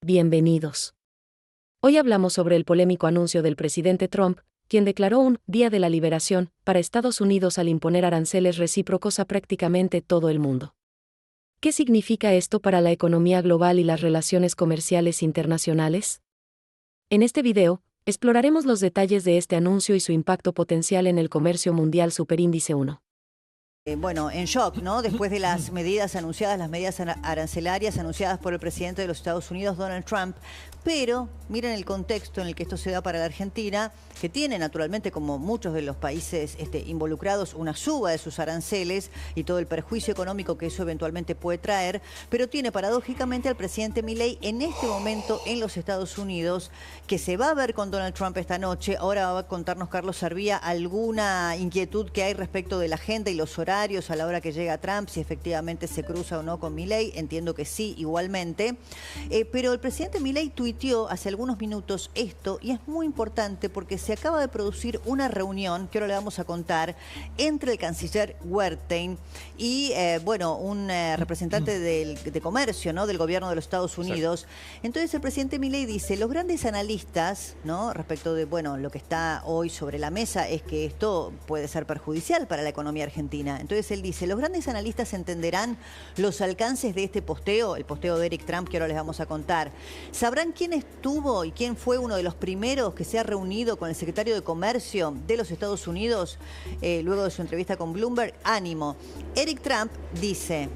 Bienvenidos. Hoy hablamos sobre el polémico anuncio del presidente Trump, quien declaró un Día de la Liberación para Estados Unidos al imponer aranceles recíprocos a prácticamente todo el mundo. ¿Qué significa esto para la economía global y las relaciones comerciales internacionales? En este video, exploraremos los detalles de este anuncio y su impacto potencial en el comercio mundial superíndice 1. Bueno, en shock, ¿no? Después de las medidas anunciadas, las medidas arancelarias anunciadas por el presidente de los Estados Unidos, Donald Trump. Pero miren el contexto en el que esto se da para la Argentina, que tiene naturalmente, como muchos de los países involucrados, una suba de sus aranceles y todo el perjuicio económico que eso eventualmente puede traer, pero tiene paradójicamente al presidente Milei en este momento en los Estados Unidos, que se va a ver con Donald Trump esta noche. Ahora va a contarnos Carlos Sarvía alguna inquietud que hay respecto de la agenda y los horarios a la hora que llega Trump, si efectivamente se cruza o no con Milei. Entiendo que sí, igualmente. Pero el presidente Milei tuiteó hace algunos minutos esto, y es muy importante porque se acaba de producir una reunión, que ahora le vamos a contar, entre el canciller Wertheim y, un representante de comercio, ¿no?, del gobierno de los Estados Unidos. Sí. Entonces el presidente Milei dice, los grandes analistas, ¿no?, respecto de, lo que está hoy sobre la mesa es que esto puede ser perjudicial para la economía argentina. Entonces él dice, los grandes analistas entenderán los alcances de este posteo, el posteo de Eric Trump, que ahora les vamos a contar. Sabrán quién estuvo y quién fue uno de los primeros que se ha reunido con el secretario de Comercio de los Estados Unidos luego de su entrevista con Bloomberg. Ánimo. Eric Trump dice,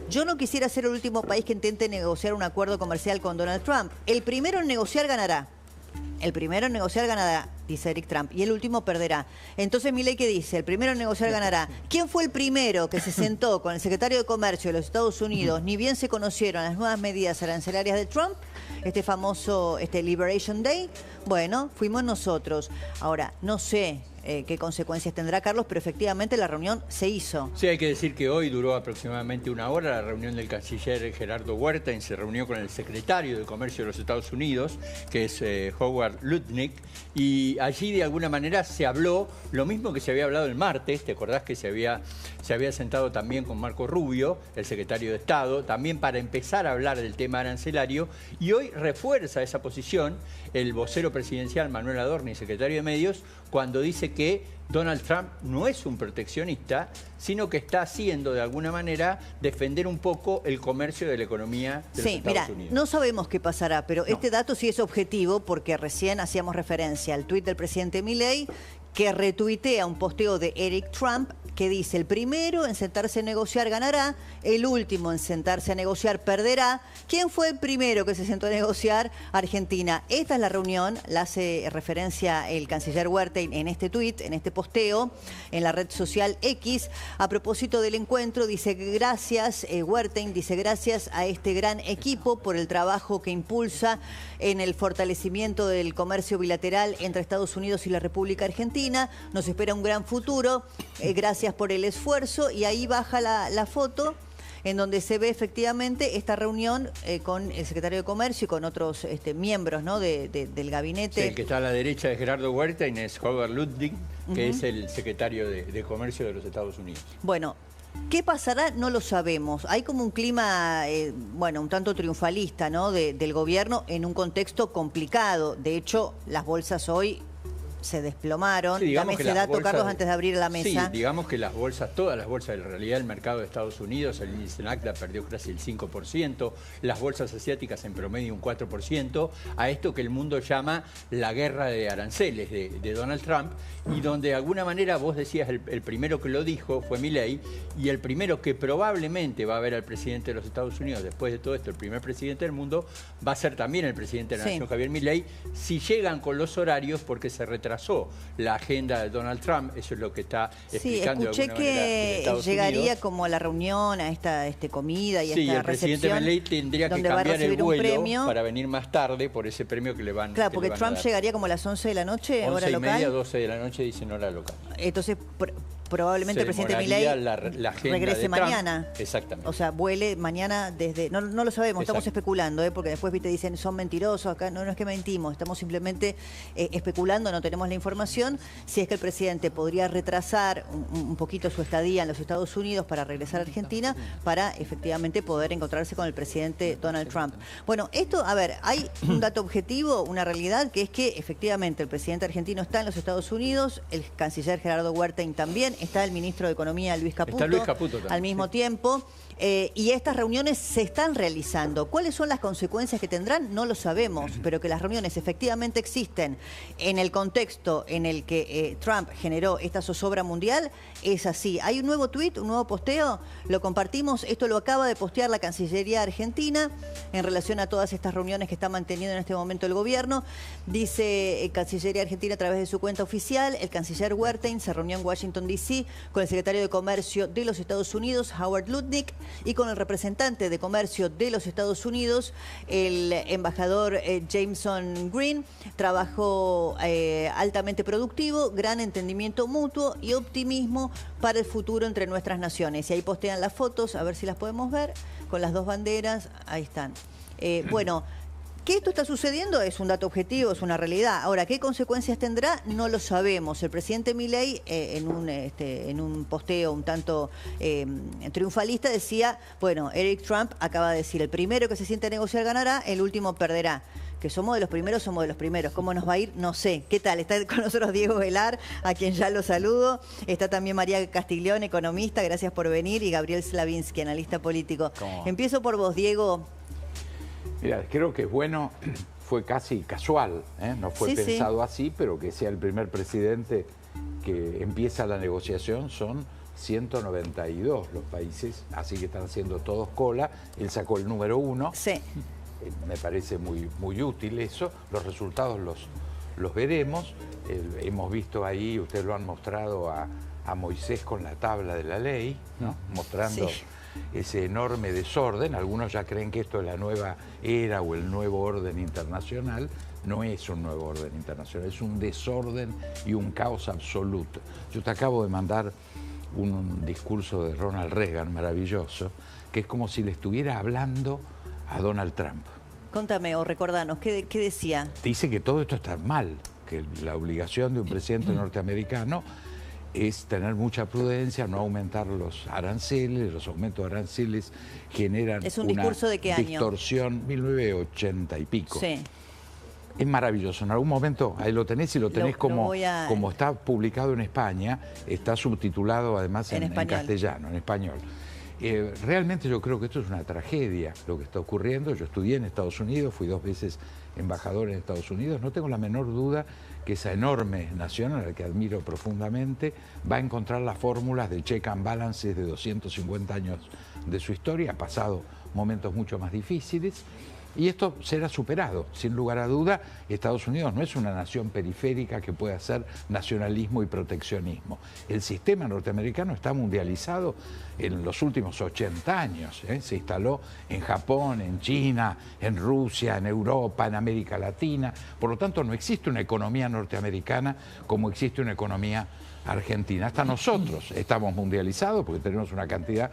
yo no quisiera ser el último país que intente negociar un acuerdo comercial con Donald Trump. El primero en negociar ganará. El primero en negociar ganará, dice Eric Trump, y el último perderá. Entonces Milei, ¿qué dice? El primero en negociar ganará. ¿Quién fue el primero que se sentó con el secretario de Comercio de los Estados Unidos? Ni bien se conocieron las nuevas medidas arancelarias de Trump, este famoso Liberation Day. Bueno, fuimos nosotros. Ahora, no sé qué consecuencias tendrá, Carlos, pero efectivamente la reunión se hizo. Sí, hay que decir que hoy duró aproximadamente una hora la reunión del canciller Gerardo Wertheim. Se reunió con el secretario de Comercio de los Estados Unidos, que es Howard Lutnick, y allí de alguna manera se habló lo mismo que se había hablado el martes. ¿Te acordás que se había sentado también con Marco Rubio, el secretario de Estado, también para empezar a hablar del tema arancelario? Y hoy refuerza esa posición el vocero presidencial Manuel Adorni, secretario de Medios, cuando dice que Donald Trump no es un proteccionista, sino que está haciendo de alguna manera defender un poco el comercio de la economía de los Estados Unidos. No sabemos qué pasará, pero este dato sí es objetivo porque recién hacíamos referencia al tuit del presidente Milei, que retuitea un posteo de Eric Trump que dice, el primero en sentarse a negociar ganará, el último en sentarse a negociar perderá. ¿Quién fue el primero que se sentó a negociar? Argentina. Esta es la reunión, la hace referencia el canciller Wertheim en este tuit, en este posteo, en la red social X. A propósito del encuentro, dice gracias, Wertheim dice gracias a este gran equipo por el trabajo que impulsa en el fortalecimiento del comercio bilateral entre Estados Unidos y la República Argentina. Nos espera un gran futuro. Gracias por el esfuerzo. Y ahí baja la foto en donde se ve efectivamente esta reunión con el secretario de Comercio y con otros miembros, ¿no?, del gabinete. Sí, el que está a la derecha de Gerardo Wertheim es Howard Lutnick, que es el secretario de Comercio de los Estados Unidos. Bueno, ¿qué pasará? No lo sabemos. Hay como un clima, un tanto triunfalista, ¿no?, del gobierno en un contexto complicado. De hecho, las bolsas hoy se desplomaron. Sí, dame ese dato, Carlos, antes de abrir la mesa. Sí, digamos que las bolsas, todas las bolsas, en realidad el mercado de Estados Unidos, el índice NASDAQ perdió casi el 5%, las bolsas asiáticas en promedio un 4%, a esto que el mundo llama la guerra de aranceles de Donald Trump, y donde de alguna manera vos decías, el primero que lo dijo fue Milei, y el primero que probablemente va a ver al presidente de los Estados Unidos después de todo esto, el primer presidente del mundo, va a ser también el presidente de la Nación, Javier Milei, si llegan con los horarios, porque se retrasó la agenda de Donald Trump. Eso es lo que está explicando de alguna manera que llegaría como a la reunión, a esta comida y a esta recepción. El presidente Milei tendría que cambiar el vuelo para venir más tarde por ese premio que le van a dar. Claro, porque Trump llegaría como a las 11 de la noche, hora local. 11:30, 12 de la noche, dicen hora local. Entonces, probablemente el presidente Milei la agenda regrese de Trump. Mañana. Exactamente. O sea, vuele mañana desde... No lo sabemos, estamos Exacto. especulando, porque después te dicen son mentirosos, acá no es que mentimos, estamos simplemente especulando, no tenemos la información. Si es que el presidente podría retrasar un poquito su estadía en los Estados Unidos para regresar a Argentina, para efectivamente poder encontrarse con el presidente Donald Trump. Bueno, esto, a ver, hay un dato objetivo, una realidad, que es que efectivamente el presidente argentino está en los Estados Unidos, el canciller Gerardo Huertain también, está el ministro de Economía Luis Caputo, Está Luis Caputo también, al mismo sí. tiempo. Y estas reuniones se están realizando. ¿Cuáles son las consecuencias que tendrán? No lo sabemos, pero que las reuniones efectivamente existen en el contexto en el que Trump generó esta zozobra mundial, es así. Hay un nuevo tuit, un nuevo posteo, lo compartimos, esto lo acaba de postear la Cancillería Argentina en relación a todas estas reuniones que está manteniendo en este momento el gobierno. Dice Cancillería Argentina a través de su cuenta oficial, el canciller Huertain se reunió en Washington, D.C. con el secretario de Comercio de los Estados Unidos, Howard Lutnick, y con el representante de Comercio de los Estados Unidos, el embajador Jameson Green. Trabajo altamente productivo, gran entendimiento mutuo y optimismo para el futuro entre nuestras naciones. Y ahí postean las fotos, a ver si las podemos ver, con las dos banderas, ahí están. Bueno, que esto está sucediendo es un dato objetivo, es una realidad. Ahora, ¿qué consecuencias tendrá? No lo sabemos. El presidente Milei, en un posteo un tanto triunfalista, decía, bueno, Eric Trump acaba de decir, el primero que se siente a negociar ganará, el último perderá. Que somos de los primeros, somos de los primeros. ¿Cómo nos va a ir? No sé. ¿Qué tal? Está con nosotros Diego Velar, a quien ya lo saludo. Está también María Castiglione, economista, gracias por venir, y Gabriel Slavinsky, analista político. Empiezo por vos, Diego. Mira, creo que es bueno, fue casi casual, no fue pensado así, pero que sea el primer presidente que empieza la negociación. Son 192 los países, así que están haciendo todos cola. Él sacó el número 1. Sí. Me parece muy útil eso. Los resultados los veremos. Hemos visto ahí, ustedes lo han mostrado a Moisés con la tabla de la ley, ¿no? Mostrando ese enorme desorden. Algunos ya creen que esto es la nueva era o el nuevo orden internacional. No es un nuevo orden internacional, es un desorden y un caos absoluto. Yo te acabo de mandar un discurso de Ronald Reagan maravilloso, que es como si le estuviera hablando a Donald Trump. Contame o recordanos, ¿qué decía? Dice que todo esto está mal, que la obligación de un presidente norteamericano es tener mucha prudencia, no aumentar los aranceles. Los aumentos de aranceles generan ¿Es un discurso de qué año? Distorsión, 1980 y pico. Sí. Es maravilloso. En algún momento, ahí lo tenés y lo tenés como está publicado en España, está subtitulado además en castellano, en español. Realmente yo creo que esto es una tragedia lo que está ocurriendo. Yo estudié en Estados Unidos, fui 2 veces embajador en Estados Unidos. No tengo la menor duda que esa enorme nación, a la que admiro profundamente, va a encontrar las fórmulas de check and balances de 250 años de su historia. Ha pasado momentos mucho más difíciles. Y esto será superado, sin lugar a duda. Estados Unidos no es una nación periférica que pueda hacer nacionalismo y proteccionismo. El sistema norteamericano está mundializado en los últimos 80 años. Se instaló en Japón, en China, en Rusia, en Europa, en América Latina. Por lo tanto, no existe una economía norteamericana como existe una economía argentina. Hasta nosotros estamos mundializados porque tenemos una cantidad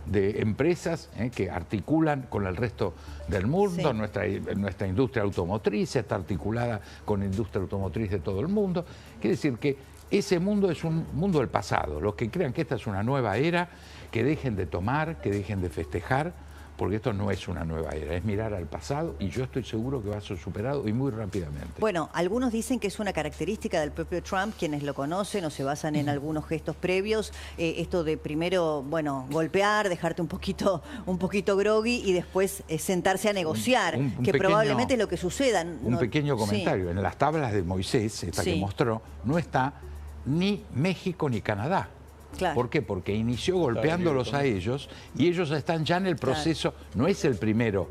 de empresas que articulan con el resto del mundo. Nuestra industria automotriz está articulada con la industria automotriz de todo el mundo. Quiere decir que ese mundo es un mundo del pasado. Los que crean que esta es una nueva era, que dejen de tomar, que dejen de festejar, porque esto no es una nueva era, es mirar al pasado, y yo estoy seguro que va a ser superado y muy rápidamente. Bueno, algunos dicen que es una característica del propio Trump, quienes lo conocen o se basan en algunos gestos previos, esto de primero, bueno, golpear, dejarte un poquito groggy y después sentarse a negociar, que probablemente es lo que suceda. Un pequeño comentario, en las tablas de Moisés, que mostró, no está ni México ni Canadá. Claro. ¿Por qué? Porque inició golpeándolos a ellos y ellos están ya en el proceso. No es el primero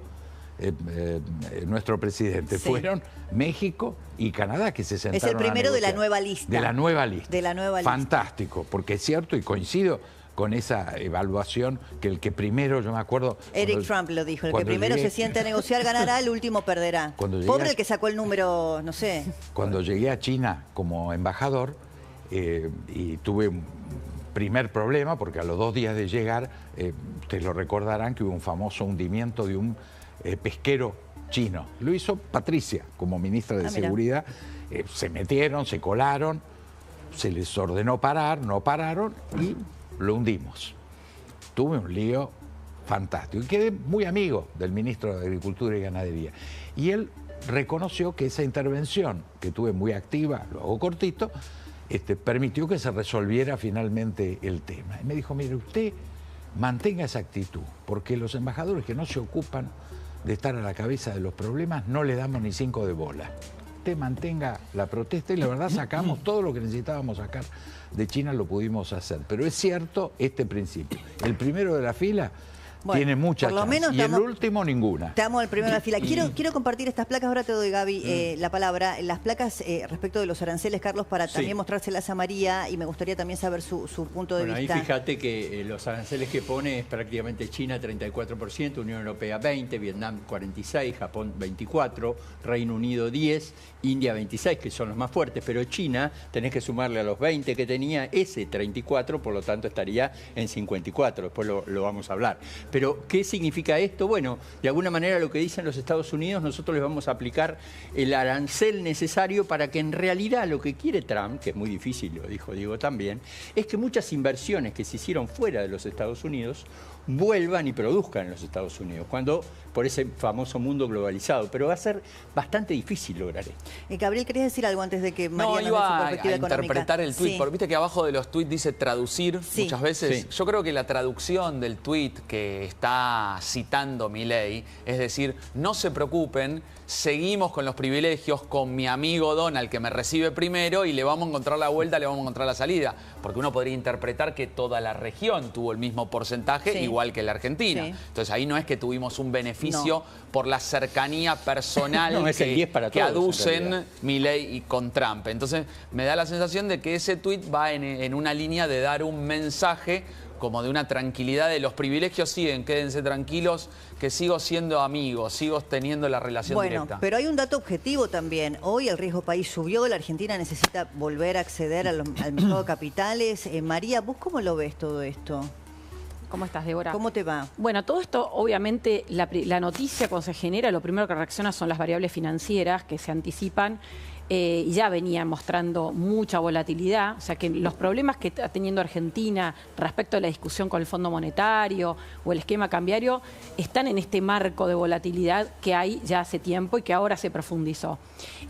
nuestro presidente, fueron México y Canadá que se sentaron a negociar. Es el primero de la nueva lista. De la nueva lista. De la nueva lista. Fantástico, porque es cierto y coincido con esa evaluación que el que primero, yo me acuerdo... Eric Trump lo dijo, el que primero se siente a negociar ganará, el último perderá. Pobre el que sacó el número, no sé. Cuando llegué a China como embajador y tuve Primer problema, porque a los 2 días de llegar, ustedes lo recordarán que hubo un famoso hundimiento de un pesquero chino. Lo hizo Patricia como ministra de Seguridad. Se metieron, se colaron, se les ordenó parar, no pararon y lo hundimos. Tuve un lío fantástico y quedé muy amigo del ministro de Agricultura y Ganadería. Y él reconoció que esa intervención, que tuve muy activa, lo hago cortito, permitió que se resolviera finalmente el tema. Y me dijo, mire, usted mantenga esa actitud, porque los embajadores que no se ocupan de estar a la cabeza de los problemas no le damos ni 5 de bola. Usted mantenga la protesta y la verdad sacamos todo lo que necesitábamos sacar de China, lo pudimos hacer. Pero es cierto este principio. El primero de la fila tiene mucha chance, y el último ninguna. Estamos al primero de la fila. Quiero compartir estas placas, ahora te doy, Gaby, la palabra. Las placas respecto de los aranceles, Carlos, para también mostrárselas a María, y me gustaría también saber su punto de vista. Ahí fíjate que los aranceles que pone es prácticamente China 34%, Unión Europea 20%, Vietnam 46%, Japón 24%, Reino Unido 10%, India 26%, que son los más fuertes, pero China tenés que sumarle a los 20% que tenía ese 34%, por lo tanto estaría en 54%, después lo vamos a hablar. Pero, ¿qué significa esto? Bueno, de alguna manera lo que dicen los Estados Unidos, nosotros les vamos a aplicar el arancel necesario para que en realidad lo que quiere Trump, que es muy difícil, lo dijo Diego también, es que muchas inversiones que se hicieron fuera de los Estados Unidos vuelvan y produzcan en los Estados Unidos, por ese famoso mundo globalizado. Pero va a ser bastante difícil lograr esto. Gabriel, ¿querías decir algo antes de que María nos dé su perspectiva económica? Interpretar el tuit, porque viste que abajo de los tuits dice traducir muchas veces. Yo creo que la traducción del tuit que está citando Milei es decir, no se preocupen, seguimos con los privilegios, con mi amigo Donald que me recibe primero y le vamos a encontrar la vuelta, le vamos a encontrar la salida. Porque uno podría interpretar que toda la región tuvo el mismo porcentaje, igual que la Argentina. Entonces ahí no es que tuvimos un beneficio por la cercanía personal que aducen Milei y con Trump. Entonces me da la sensación de que ese tuit va en una línea de dar un mensaje como de una tranquilidad de los privilegios siguen, quédense tranquilos, que sigo siendo amigo, sigo teniendo la relación directa. Bueno, pero hay un dato objetivo también. Hoy el riesgo país subió, la Argentina necesita volver a acceder al mercado de capitales. María, ¿vos cómo lo ves todo esto? ¿Cómo estás, Débora? ¿Cómo te va? Bueno, todo esto, obviamente, la noticia cuando se genera, lo primero que reacciona son las variables financieras que se anticipan. Y ya venían mostrando mucha volatilidad, o sea que los problemas que está teniendo Argentina respecto a la discusión con el Fondo Monetario o el esquema cambiario están en este marco de volatilidad que hay ya hace tiempo y que ahora se profundizó.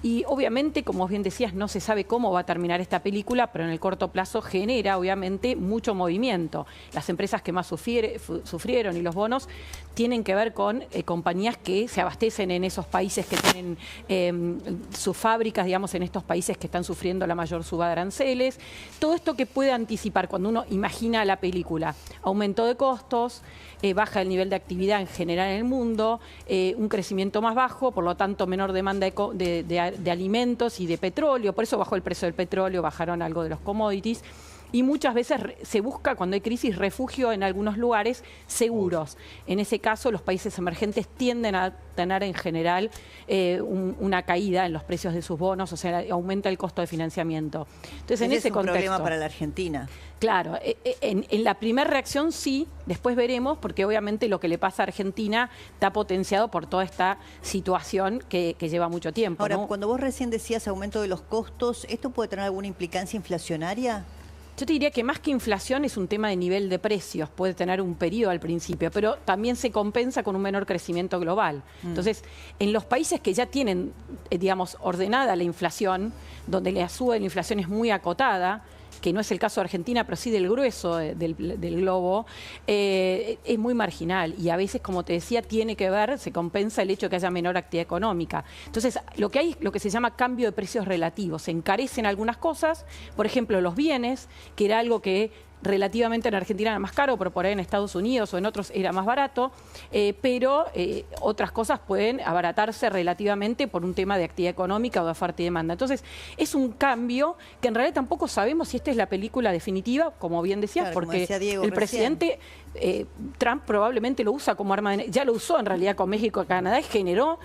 Y obviamente, como bien decías, no se sabe cómo va a terminar esta película, pero en el corto plazo genera obviamente mucho movimiento. Las empresas que más sufrieron y los bonos tienen que ver con compañías que se abastecen en esos países que tienen sus fábricas, digamos, en estos países que están sufriendo la mayor suba de aranceles. Todo esto que puede anticipar cuando uno imagina la película. Aumento de costos, baja el nivel de actividad en general en el mundo, un crecimiento más bajo, por lo tanto menor demanda de alimentos y de petróleo. Por eso bajó el precio del petróleo, bajaron algo de los commodities. Y muchas veces se busca, cuando hay crisis, refugio en algunos lugares seguros. En ese caso, los países emergentes tienden a tener en general una caída en los precios de sus bonos, o sea, aumenta el costo de financiamiento. Entonces, en ese contexto, es un problema para la Argentina. Claro, en la primera reacción sí, después veremos, porque obviamente lo que le pasa a Argentina está potenciado por toda esta situación que lleva mucho tiempo. Ahora, ¿no? Cuando vos recién decías aumento de los costos, ¿esto puede tener alguna implicancia inflacionaria? Yo te diría que más que inflación es un tema de nivel de precios, puede tener un periodo al principio, pero también se compensa con un menor crecimiento global. Entonces, en los países que ya tienen, digamos, ordenada la inflación, donde la suba de la inflación es muy acotada, que no es el caso de Argentina, pero sí del grueso del globo, es muy marginal y a veces, como te decía, tiene que ver, se compensa el hecho de que haya menor actividad económica. Entonces, lo que hay es lo que se llama cambio de precios relativos. Se encarecen algunas cosas, por ejemplo, los bienes, que era algo que relativamente en Argentina era más caro, pero por ahí en Estados Unidos o en otros era más barato, pero otras cosas pueden abaratarse relativamente por un tema de actividad económica o de oferta y demanda. Entonces, es un cambio que en realidad tampoco sabemos si esta es la película definitiva, como bien decías, claro, porque Diego el recién. presidente Trump probablemente lo usa como arma ya lo usó en realidad con México y Canadá y generó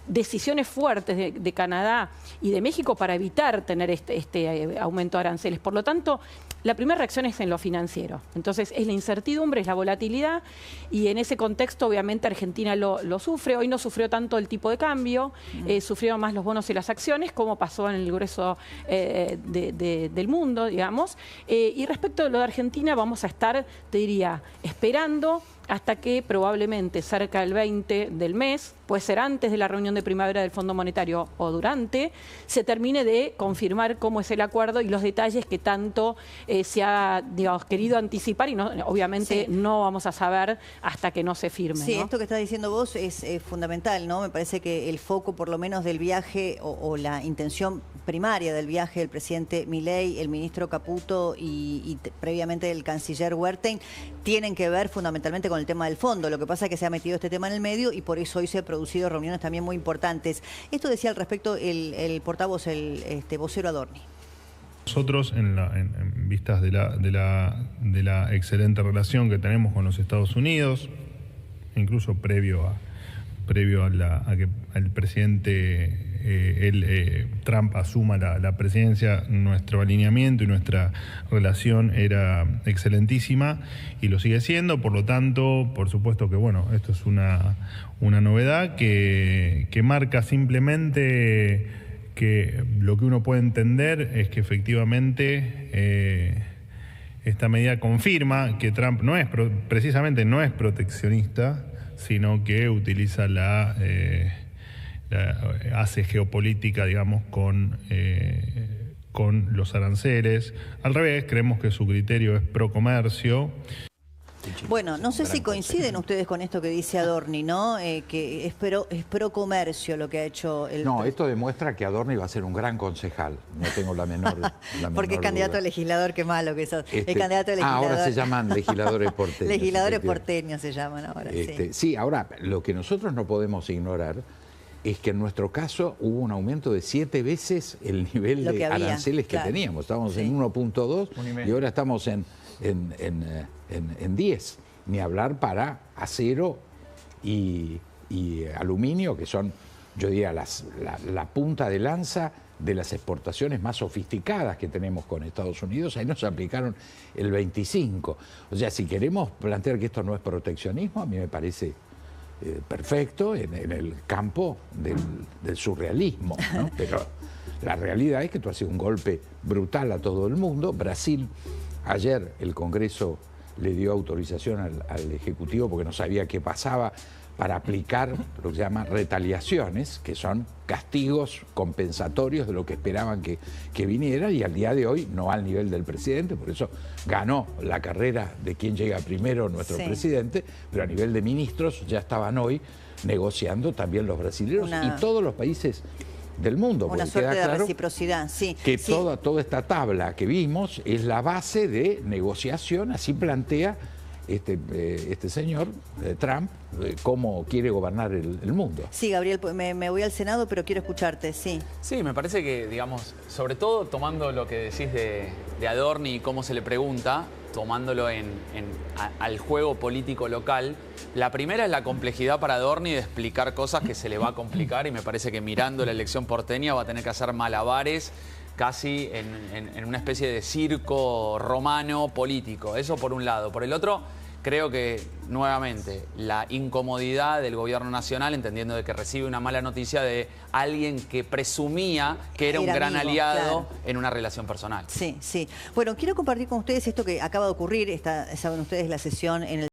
decisiones fuertes de Canadá y de México para evitar tener este aumento de aranceles. Por lo tanto, la primera reacción es en lo financiero. Entonces, es la incertidumbre, es la volatilidad, y en ese contexto, obviamente, Argentina lo sufre. Hoy no sufrió tanto el tipo de cambio, sufrieron más los bonos y las acciones, como pasó en el grueso del mundo, digamos. Y respecto a lo de Argentina, vamos a estar, te diría, esperando hasta que probablemente cerca del 20 del mes, puede ser antes de la reunión de primavera del Fondo Monetario o durante, se termine de confirmar cómo es el acuerdo y los detalles que tanto se ha, digamos, querido anticipar, y no, obviamente no vamos a saber hasta que no se firme. Sí, ¿no? Esto que estás diciendo vos es fundamental, ¿no? Me parece que el foco, por lo menos, del viaje o la intención primaria del viaje del presidente Milei, el ministro Caputo y previamente el canciller Wertheim, tienen que ver fundamentalmente con el tema del fondo. Lo que pasa es que se ha metido este tema en el medio y por eso hoy se han producido reuniones también muy importantes. Esto decía al respecto el portavoz, el vocero Adorni. Nosotros, en vistas de la excelente relación que tenemos con los Estados Unidos, incluso previo a que el presidente Trump asuma la presidencia, nuestro alineamiento y nuestra relación era excelentísima y lo sigue siendo. Por lo tanto, por supuesto que bueno, esto es una novedad que marca simplemente que lo que uno puede entender es que efectivamente esta medida confirma que Trump precisamente no es proteccionista, sino que utiliza hace geopolítica, digamos, con los aranceles. Al revés, creemos que su criterio es pro comercio. Bueno, no sé si coinciden ustedes con esto que dice Adorni, ¿no? Que es pro comercio lo que ha hecho el... No, esto demuestra que Adorni va a ser un gran concejal. No tengo la menor Porque es candidato duda. A legislador, qué malo que sos. Es candidato a legislador. Ahora se llaman legisladores porteños. Legisladores porteños se llaman ahora, sí, ahora, lo que nosotros no podemos ignorar es que en nuestro caso hubo un aumento de 7 veces el nivel de aranceles que teníamos. Estábamos en 1.2 y ahora estamos en 10, ni hablar para acero y aluminio, que son, yo diría, la punta de lanza de las exportaciones más sofisticadas que tenemos con Estados Unidos. Ahí nos aplicaron el 25. O sea, si queremos plantear que esto no es proteccionismo, a mí me parece perfecto en el campo del surrealismo, ¿no? Pero la realidad es que esto ha sido un golpe brutal a todo el mundo. Brasil, ayer el Congreso le dio autorización al Ejecutivo porque no sabía qué pasaba para aplicar lo que se llama retaliaciones, que son castigos compensatorios de lo que esperaban que viniera, y al día de hoy no al nivel del presidente, por eso ganó la carrera de quién llega primero nuestro presidente, pero a nivel de ministros ya estaban hoy negociando también los brasileños y todos los países del mundo. Una suerte de reciprocidad, que toda esta tabla que vimos es la base de negociación, así plantea este señor Trump cómo quiere gobernar el mundo. Sí, Gabriel, me voy al Senado, pero quiero escucharte, sí. Sí, me parece que, digamos, sobre todo tomando lo que decís de Adorni y cómo se le pregunta, tomándolo al juego político local, la primera es la complejidad para Adorni de explicar cosas que se le va a complicar, y me parece que mirando la elección porteña va a tener que hacer malabares casi en una especie de circo romano político. Eso por un lado. Por el otro, creo que, nuevamente, la incomodidad del gobierno nacional, entendiendo de que recibe una mala noticia de alguien que presumía que era un gran aliado en una relación personal. Sí, sí. Bueno, quiero compartir con ustedes esto que acaba de ocurrir. Saben ustedes, la sesión en el